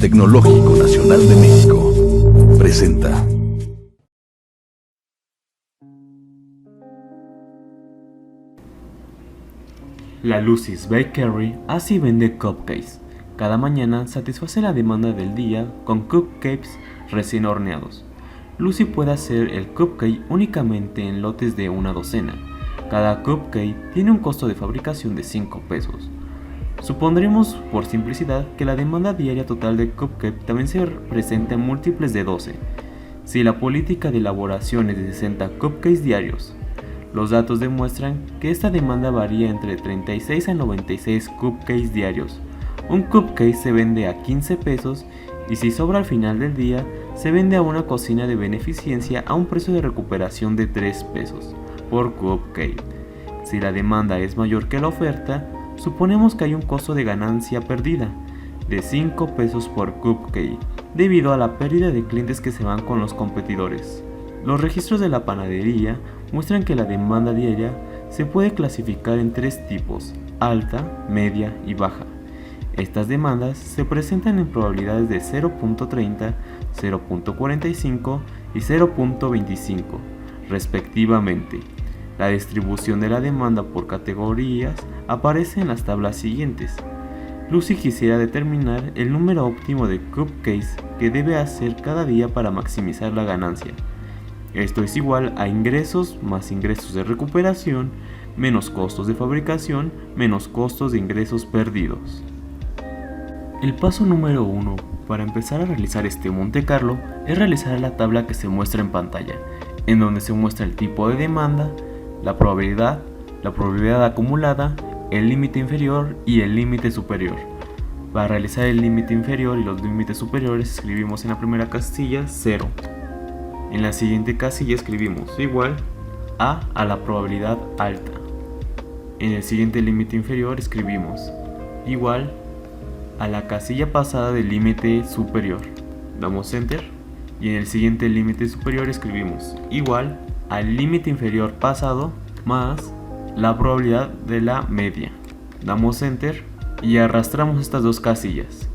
Tecnológico Nacional de México presenta. La Lucy's Bakery así vende cupcakes. Cada mañana satisface la demanda del día con cupcakes recién horneados. Lucy puede hacer el cupcake únicamente en lotes de una docena. Cada cupcake tiene un costo de fabricación de 5 pesos. Supondremos, por simplicidad, que la demanda diaria total de cupcake también se presenta en múltiples de 12. Si la política de elaboración es de 60 cupcakes diarios, los datos demuestran que esta demanda varía entre 36 a 96 cupcakes diarios. Un cupcake se vende a 15 pesos y si sobra al final del día, se vende a una cocina de beneficencia a un precio de recuperación de 3 pesos por cupcake. Si la demanda es mayor que la oferta, suponemos que hay un costo de ganancia perdida de 5 pesos por cupcake, debido a la pérdida de clientes que se van con los competidores. Los registros de la panadería muestran que la demanda diaria se puede clasificar en 3 tipos: alta, media y baja. Estas demandas se presentan en probabilidades de 0.30, 0.45 y 0.25, respectivamente. La distribución de la demanda por categorías aparece en las tablas siguientes. Lucy quisiera determinar el número óptimo de cupcakes que debe hacer cada día para maximizar la ganancia. Esto es igual a ingresos más ingresos de recuperación, menos costos de fabricación, menos costos de ingresos perdidos. El paso número 1 para empezar a realizar este Monte Carlo es realizar la tabla que se muestra en pantalla, en donde se muestra el tipo de demanda, la probabilidad acumulada, el límite inferior y el límite superior. Para realizar el límite inferior y los límites superiores escribimos en la primera casilla 0. En la siguiente casilla escribimos igual a la probabilidad alta. En el siguiente límite inferior escribimos igual a la casilla pasada del límite superior. Damos enter y en el siguiente límite superior escribimos igual al límite inferior pasado más la probabilidad de la media. Damos enter y arrastramos estas dos casillas.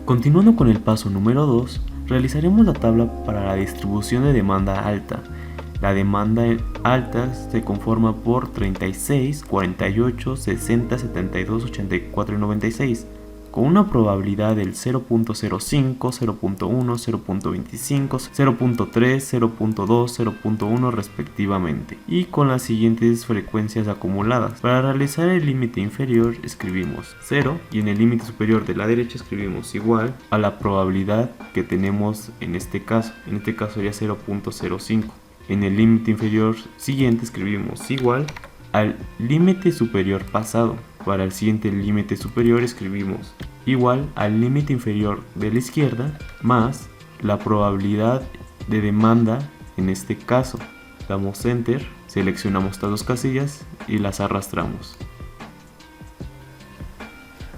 Continuando con el paso número 2, realizaremos la tabla para la distribución de demanda alta. La demanda alta se conforma por 36, 48, 60, 72, 84 y 96, con una probabilidad del 0.05, 0.1, 0.25, 0.3, 0.2, 0.1 respectivamente, y con las siguientes frecuencias acumuladas. Para realizar el límite inferior escribimos 0 y en el límite superior de la derecha escribimos igual a la probabilidad que tenemos en este caso sería 0.05. En el límite inferior siguiente escribimos igual al límite superior pasado. Para el siguiente límite superior escribimos igual al límite inferior de la izquierda más la probabilidad de demanda en este caso. Damos enter, seleccionamos estas dos casillas y las arrastramos.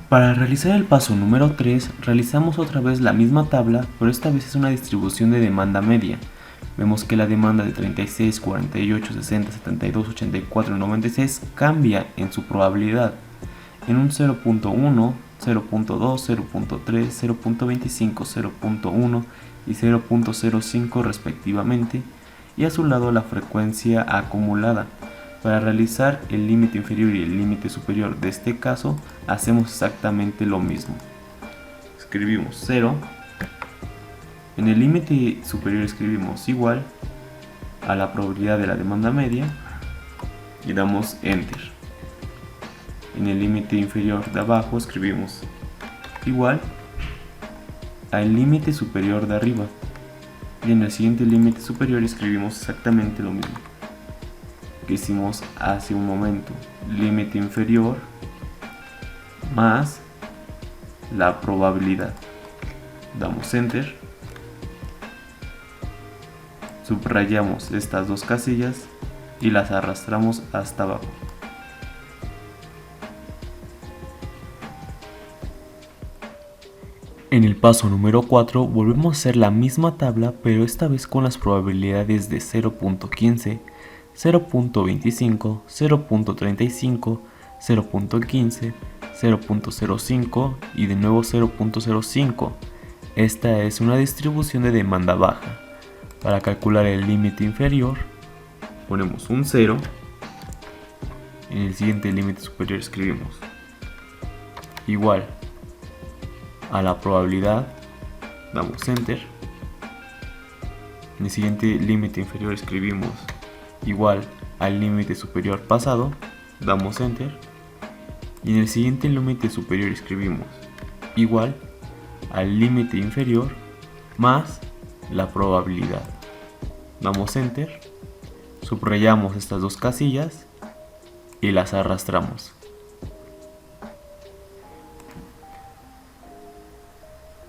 Para realizar el paso número 3 realizamos otra vez la misma tabla, pero esta vez es una distribución de demanda media. Vemos que la demanda de 36, 48, 60, 72, 84 y 96 cambia en su probabilidad en un 0.1, 0.2, 0.3, 0.25, 0.1 y 0.05 respectivamente, y a su lado la frecuencia acumulada. Para realizar el límite inferior y el límite superior de este caso hacemos exactamente lo mismo. Escribimos 0. En el límite superior escribimos igual a la probabilidad de la demanda media y damos enter. En el límite inferior de abajo escribimos igual al límite superior de arriba y en el siguiente límite superior escribimos exactamente lo mismo que hicimos hace un momento: límite inferior más la probabilidad. Damos enter, subrayamos estas dos casillas y las arrastramos hasta abajo. En el paso número 4 volvemos a hacer la misma tabla, pero esta vez con las probabilidades de 0.15, 0.25, 0.35, 0.15, 0.05 y de nuevo 0.05. Esta es una distribución de demanda baja. Para calcular el límite inferior, ponemos un 0. En el siguiente límite superior escribimos igual a la probabilidad, damos enter. En el siguiente límite inferior escribimos igual al límite superior pasado, damos enter. Y en el siguiente límite superior escribimos igual al límite inferior más la probabilidad, damos enter. Subrayamos estas dos casillas y las arrastramos.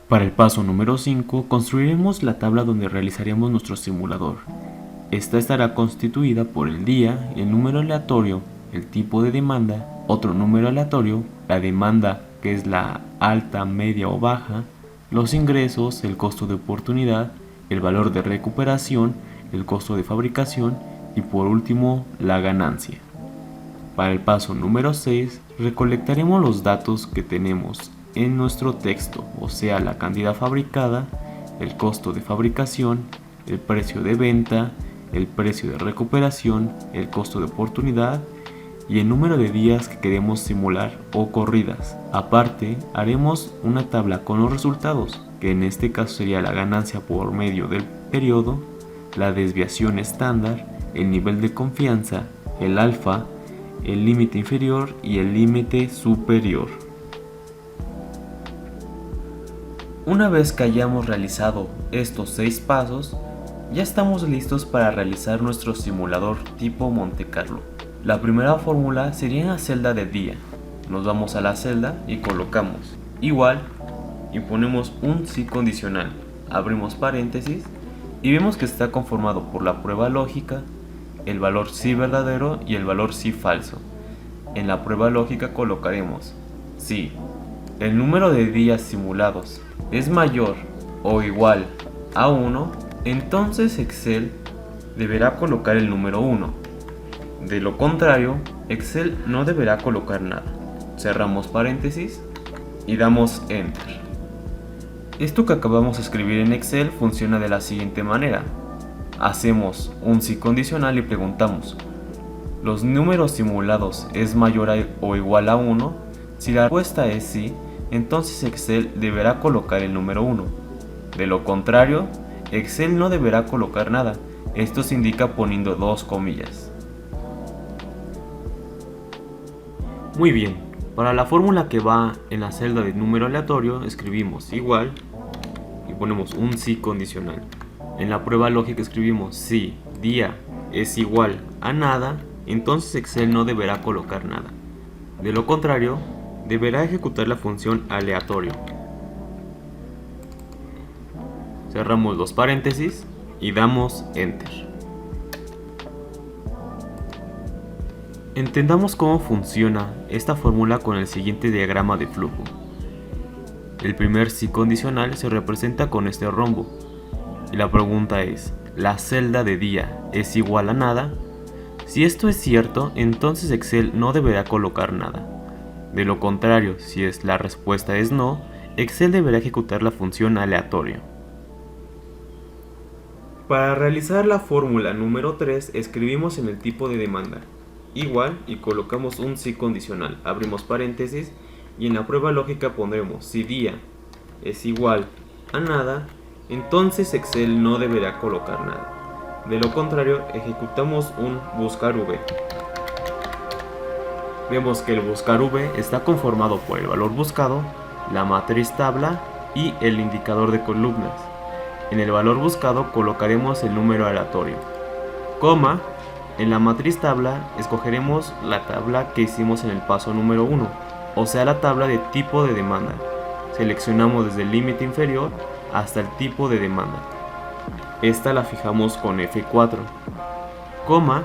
Para el paso número 5, construiremos la tabla donde realizaremos nuestro simulador. Esta estará constituida por el día, el número aleatorio, el tipo de demanda, otro número aleatorio, la demanda que es la alta, media o baja, los ingresos, el costo de oportunidad, el valor de recuperación, el costo de fabricación y por último la ganancia. Para el paso número 6, recolectaremos los datos que tenemos en nuestro texto, o sea, la cantidad fabricada, el costo de fabricación, el precio de venta, el precio de recuperación, el costo de oportunidad y el número de días que queremos simular o corridas. Aparte, haremos una tabla con los resultados, que en este caso sería la ganancia por medio del periodo, la desviación estándar, el nivel de confianza, el alfa, el límite inferior y el límite superior. Una vez que hayamos realizado estos 6 pasos, ya estamos listos para realizar nuestro simulador tipo Monte Carlo. La primera fórmula sería en la celda de día. Nos vamos a la celda y colocamos igual y ponemos un sí condicional. Abrimos paréntesis y vemos que está conformado por la prueba lógica, el valor sí verdadero y el valor sí falso. En la prueba lógica colocaremos si el número de días simulados es mayor o igual a 1, entonces Excel deberá colocar el número 1. De lo contrario, Excel no deberá colocar nada. Cerramos paréntesis y damos Enter. Esto que acabamos de escribir en Excel funciona de la siguiente manera. Hacemos un sí condicional y preguntamos, ¿los números simulados es mayor o igual a 1? Si la respuesta es sí, entonces Excel deberá colocar el número 1. De lo contrario, Excel no deberá colocar nada. Esto se indica poniendo dos comillas. Muy bien, para la fórmula que va en la celda de número aleatorio escribimos igual y ponemos un sí condicional. En la prueba lógica escribimos si día es igual a nada, entonces Excel no deberá colocar nada. De lo contrario, deberá ejecutar la función aleatorio. Cerramos los paréntesis y damos Enter. Entendamos cómo funciona esta fórmula con el siguiente diagrama de flujo. El primer sí condicional se representa con este rombo. Y la pregunta es, ¿la celda de día es igual a nada? Si esto es cierto, entonces Excel no deberá colocar nada. De lo contrario, si la respuesta es no, Excel deberá ejecutar la función aleatorio. Para realizar la fórmula número 3, escribimos en el tipo de demanda igual y colocamos un sí condicional. Abrimos paréntesis y en la prueba lógica pondremos si día es igual a nada, entonces Excel no deberá colocar nada. De lo contrario, ejecutamos un buscar v. Vemos que el buscar v está conformado por el valor buscado, la matriz tabla y el indicador de columnas. En el valor buscado colocaremos el número aleatorio, coma, en la matriz tabla escogeremos la tabla que hicimos en el paso número 1, o sea la tabla de tipo de demanda. Seleccionamos desde el límite inferior hasta el tipo de demanda. Esta la fijamos con F4, coma,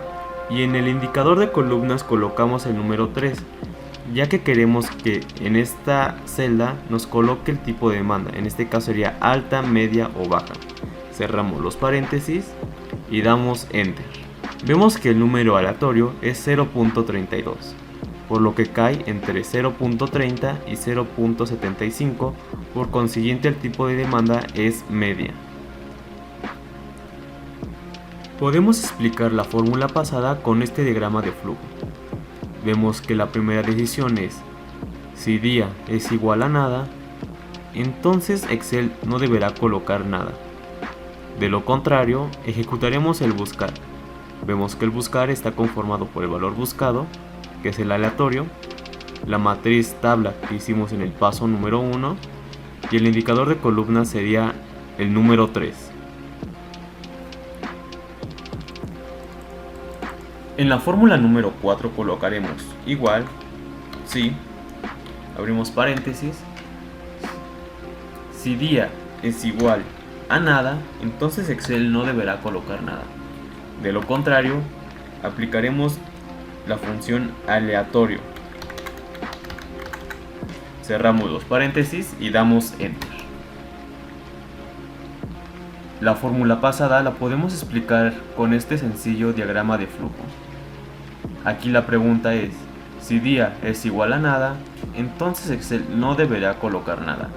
y en el indicador de columnas colocamos el número 3, ya que queremos que en esta celda nos coloque el tipo de demanda, en este caso sería alta, media o baja. Cerramos los paréntesis y damos Enter. Vemos que el número aleatorio es 0.32. por lo que cae entre 0.30 y 0.75, por consiguiente el tipo de demanda es media. Podemos explicar la fórmula pasada con este diagrama de flujo. Vemos que la primera decisión es: si día es igual a nada, entonces Excel no deberá colocar nada. De lo contrario, ejecutaremos el buscar. Vemos que el buscar está conformado por el valor buscado, que es el aleatorio, la matriz tabla que hicimos en el paso número 1, y el indicador de columna sería el número 3. En la fórmula número 4 colocaremos igual, si, abrimos paréntesis, si día es igual a nada, entonces Excel no deberá colocar nada. De lo contrario, aplicaremos la función aleatorio. Cerramos los paréntesis y damos Enter. La fórmula pasada la podemos explicar con este sencillo diagrama de flujo. Aquí la pregunta es: si día es igual a nada, entonces Excel no deberá colocar nada.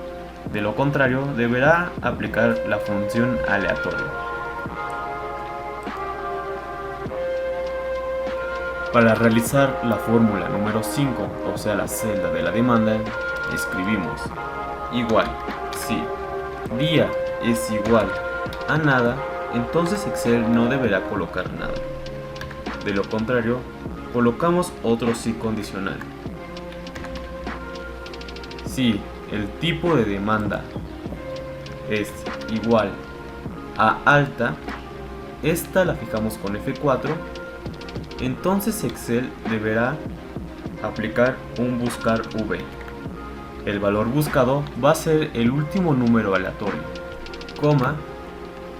De lo contrario, deberá aplicar la función aleatorio. Para realizar la fórmula número 5, o sea la celda de la demanda, escribimos igual, si día es igual a nada, entonces Excel no deberá colocar nada. De lo contrario, colocamos otro si condicional. Si el tipo de demanda es igual a alta, esta la fijamos con F4, entonces Excel deberá aplicar un buscar V. El valor buscado va a ser el último número aleatorio, coma,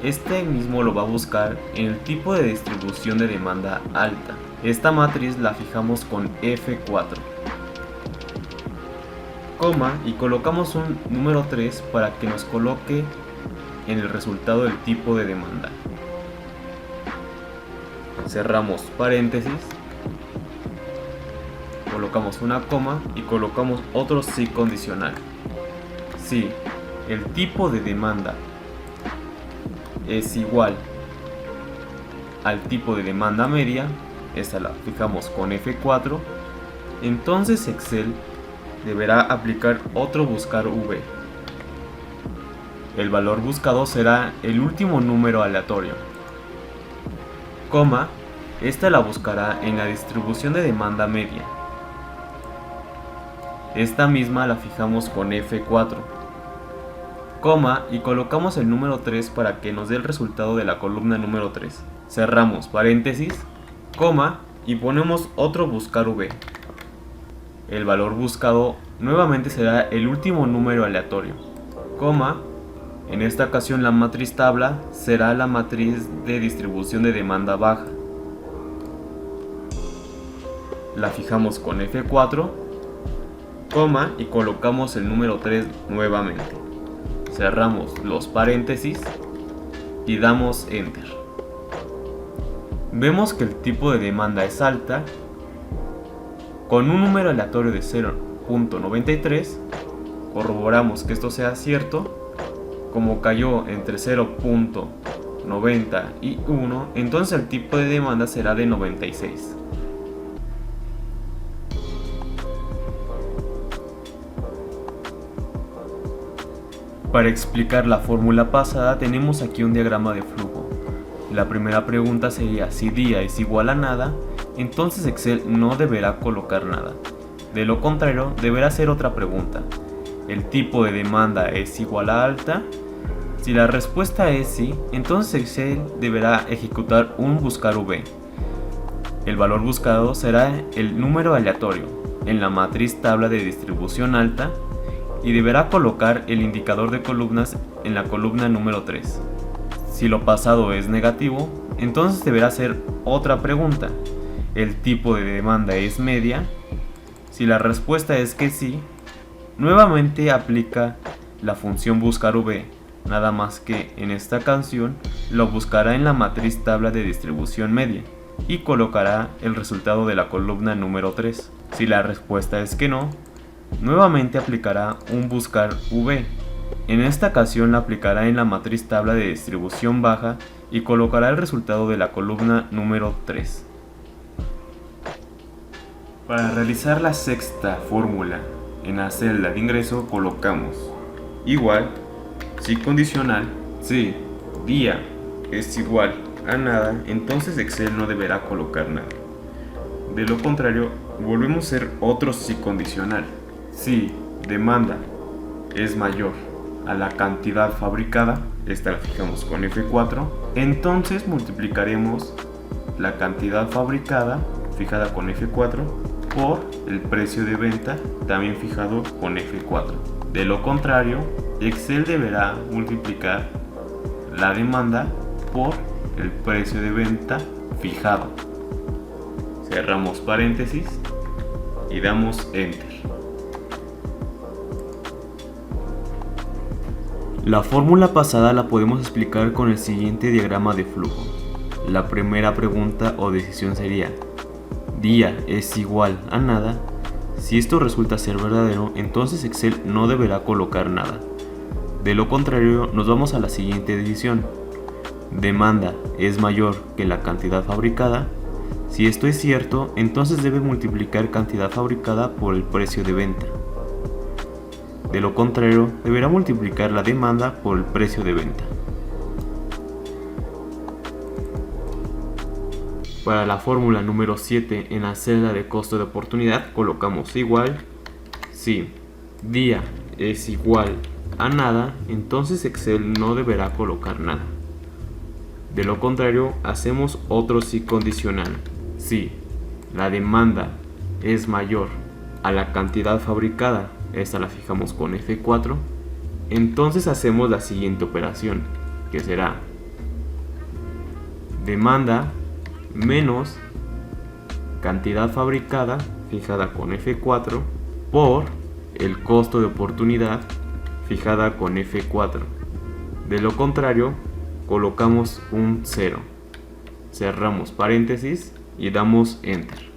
este mismo lo va a buscar en el tipo de distribución de demanda alta. Esta matriz la fijamos con F4, coma, y colocamos un número 3 para que nos coloque en el resultado del tipo de demanda. Cerramos paréntesis, colocamos una coma y colocamos otro si condicional. Si el tipo de demanda es igual al tipo de demanda media, esta la fijamos con F4, entonces Excel deberá aplicar otro buscar V. El valor buscado será el último número aleatorio, coma, esta la buscará en la distribución de demanda media. Esta misma la fijamos con F4, coma, y colocamos el número 3 para que nos dé el resultado de la columna número 3. Cerramos paréntesis, coma, y ponemos otro buscar V. El valor buscado nuevamente será el último número aleatorio, coma, en esta ocasión la matriz tabla será la matriz de distribución de demanda baja. La fijamos con F4, coma, y colocamos el número 3 nuevamente. Cerramos los paréntesis y damos Enter. Vemos que el tipo de demanda es alta, con un número aleatorio de 0.93, corroboramos que esto sea cierto. Como cayó entre 0.90 y 1, entonces el tipo de demanda será de 96. Para explicar la fórmula pasada tenemos aquí un diagrama de flujo. La primera pregunta sería: si día es igual a nada, entonces Excel no deberá colocar nada. De lo contrario, deberá hacer otra pregunta: ¿el tipo de demanda es igual a alta? Si la respuesta es sí, entonces Excel deberá ejecutar un buscar V. El valor buscado será el número aleatorio en la matriz tabla de distribución alta y deberá colocar el indicador de columnas en la columna número 3. Si lo pasado es negativo, entonces deberá hacer otra pregunta: ¿el tipo de demanda es media? Si la respuesta es que sí, nuevamente aplica la función buscar V, nada más que en esta ocasión lo buscará en la matriz tabla de distribución media y colocará el resultado de la columna número 3. Si la respuesta es que no, nuevamente aplicará un buscar V. En esta ocasión la aplicará en la matriz tabla de distribución baja y colocará el resultado de la columna número 3. Para realizar la sexta fórmula en la celda de ingreso colocamos igual, si condicional, si día es igual a nada, entonces Excel no deberá colocar nada. De lo contrario, volvemos a hacer otro si condicional. Si demanda es mayor a la cantidad fabricada, esta la fijamos con F4, entonces multiplicaremos la cantidad fabricada, fijada con F4, por el precio de venta, también fijado con F4. De lo contrario, Excel deberá multiplicar la demanda por el precio de venta fijado. Cerramos paréntesis y damos Enter. La fórmula pasada la podemos explicar con el siguiente diagrama de flujo. La primera pregunta o decisión sería: día es igual a nada. Si esto resulta ser verdadero, entonces Excel no deberá colocar nada. De lo contrario, nos vamos a la siguiente decisión. Demanda es mayor que la cantidad fabricada. Si esto es cierto, entonces debe multiplicar cantidad fabricada por el precio de venta. De lo contrario, deberá multiplicar la demanda por el precio de venta. Para la fórmula número 7 en la celda de costo de oportunidad colocamos igual, si día es igual a nada, entonces Excel no deberá colocar nada. De lo contrario, hacemos otro si condicional. Si la demanda es mayor a la cantidad fabricada, esta la fijamos con F4, entonces hacemos la siguiente operación, que será demanda menos cantidad fabricada, fijada con F4, por el costo de oportunidad, fijada con F4. De lo contrario, colocamos un 0. Cerramos paréntesis y damos Enter.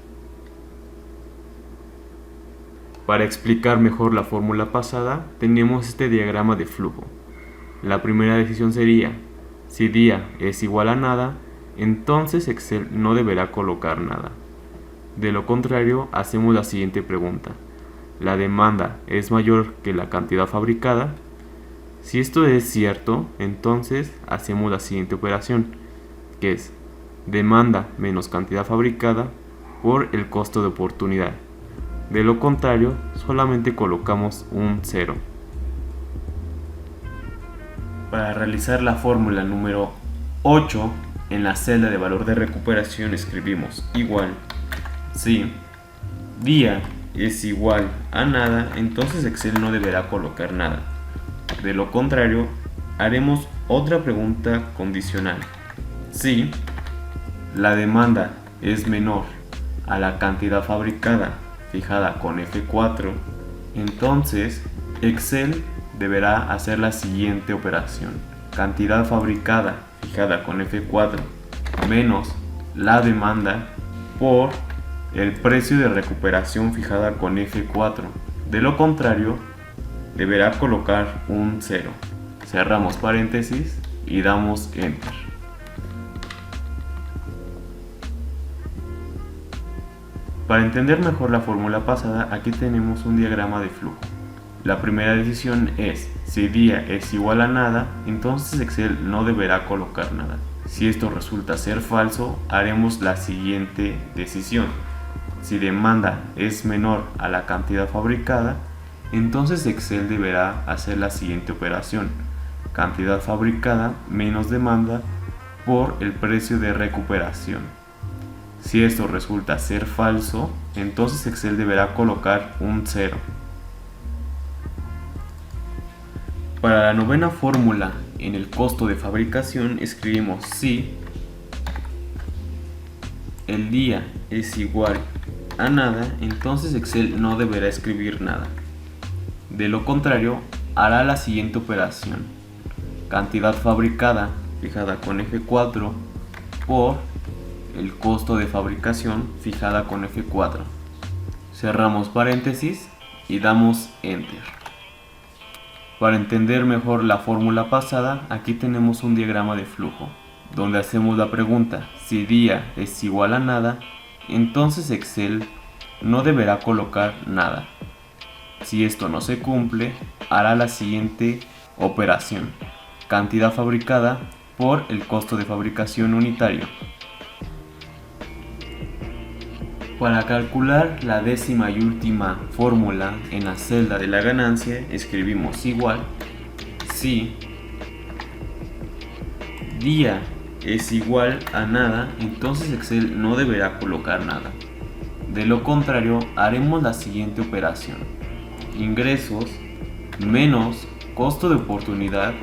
Para explicar mejor la fórmula pasada, tenemos este diagrama de flujo. La primera decisión sería: si día es igual a nada, entonces Excel no deberá colocar nada. De lo contrario, hacemos la siguiente pregunta: ¿la demanda es mayor que la cantidad fabricada? Si esto es cierto, entonces hacemos la siguiente operación, que es demanda menos cantidad fabricada por el costo de oportunidad. De lo contrario, solamente colocamos un 0. Para realizar la fórmula número 8, en la celda de valor de recuperación escribimos igual, si día es igual a nada, entonces Excel no deberá colocar nada. De lo contrario, haremos otra pregunta condicional. Si la demanda es menor a la cantidad fabricada, fijada con F4, entonces Excel deberá hacer la siguiente operación: cantidad fabricada, fijada con F4, menos la demanda por el precio de recuperación, fijada con F4. De lo contrario, deberá colocar un 0. Cerramos paréntesis y damos Enter. Para entender mejor la fórmula pasada, aquí tenemos un diagrama de flujo. La primera decisión es: si día es igual a nada, entonces Excel no deberá colocar nada. Si esto resulta ser falso, haremos la siguiente decisión. Si demanda es menor a la cantidad fabricada, entonces Excel deberá hacer la siguiente operación: cantidad fabricada menos demanda por el precio de recuperación. Si esto resulta ser falso, entonces Excel deberá colocar un 0. Para la novena fórmula en el costo de fabricación escribimos: si el día es igual a nada, entonces Excel no deberá escribir nada. De lo contrario, hará la siguiente operación: cantidad fabricada, fijada con F4, por el costo de fabricación, fijada con F4. cerramos paréntesis y damos Enter. Para entender mejor la fórmula pasada, aquí tenemos un diagrama de flujo, donde hacemos la pregunta: si día es igual a nada, entonces Excel no deberá colocar nada. Si esto no se cumple, hará la siguiente operación: cantidad fabricada por el costo de fabricación unitario. Para calcular la décima y última fórmula en la celda de la ganancia, escribimos igual si día es igual a nada, entonces Excel no deberá colocar nada. De lo contrario, haremos la siguiente operación: ingresos menos costo de oportunidad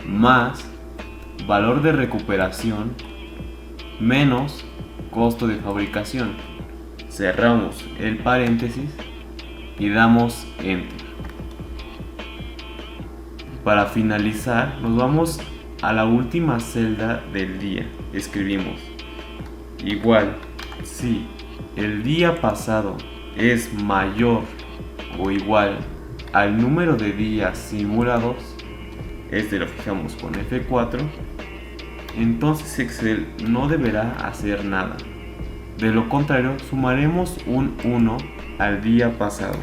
más valor de recuperación menos costo de fabricación. Cerramos el paréntesis y damos Enter. Para finalizar, nos vamos a la última celda del día. Escribimos igual si el día pasado es mayor o igual al número de días simulados, este lo fijamos con F4, entonces Excel no deberá hacer nada. De lo contrario, sumaremos un 1 al día pasado.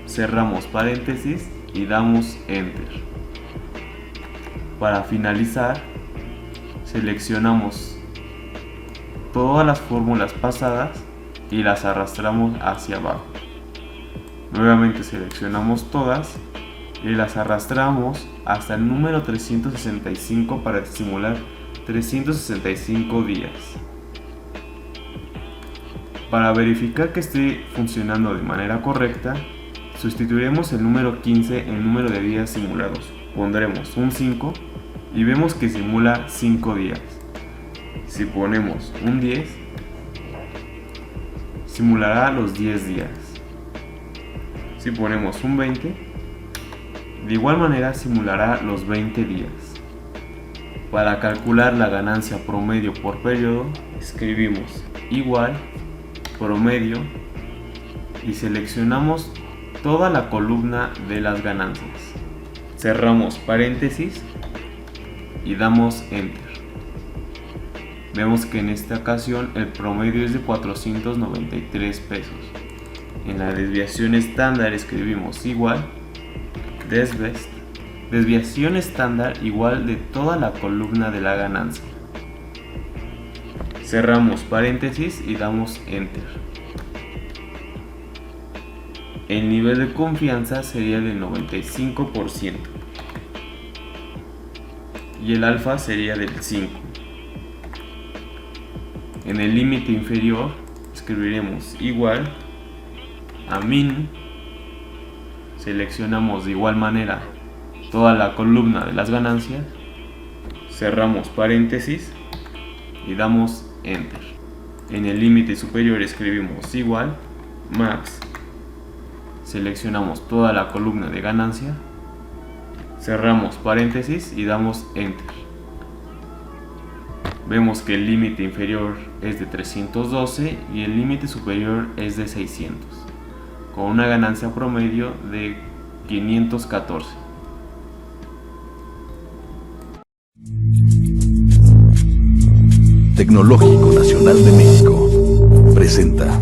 Cerramos paréntesis y damos Enter. Para finalizar, seleccionamos todas las fórmulas pasadas y las arrastramos hacia abajo. Nuevamente seleccionamos todas y las arrastramos hasta el número 365 para simular 365 días. Para verificar que esté funcionando de manera correcta, sustituiremos el número 15 en el número de días simulados. Pondremos un 5 y vemos que simula 5 días. Si ponemos un 10, simulará los 10 días. Si ponemos un 20, de igual manera simulará los 20 días. Para calcular la ganancia promedio por periodo, escribimos igual promedio y seleccionamos toda la columna de las ganancias. Cerramos paréntesis y damos Enter. Vemos que en esta ocasión el promedio es de 493 pesos. En la desviación estándar escribimos igual desbest, desviación estándar igual de toda la columna de la ganancia. Cerramos paréntesis y damos Enter. El nivel de confianza sería del 95% y el alfa sería del 5%. En el límite inferior escribiremos igual a min. Seleccionamos de igual manera toda la columna de las ganancias. Cerramos paréntesis y damos Enter. En el límite superior escribimos igual max. Seleccionamos toda la columna de ganancia. Cerramos paréntesis y damos Enter. Vemos que el límite inferior es de 312 y el límite superior es de 600, con una ganancia promedio de 514. Tecnológico Nacional de México presenta